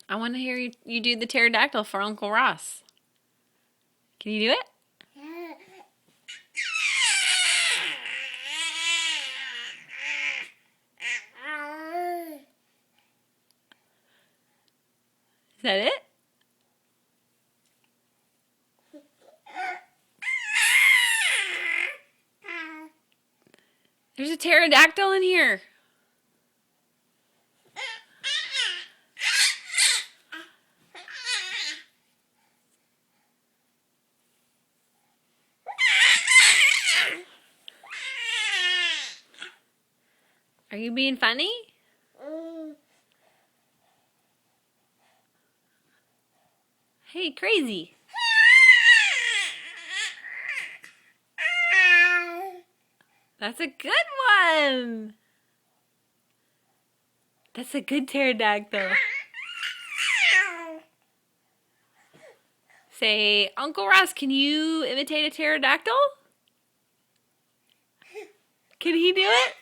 I want to hear you do the pterodactyl for Uncle Ross. Can you do it? Is that it? There's a pterodactyl in here. Are you being funny? Hey, crazy. That's a good one. That's a good pterodactyl. Say, Uncle Ross, can you imitate a pterodactyl? Can he do it?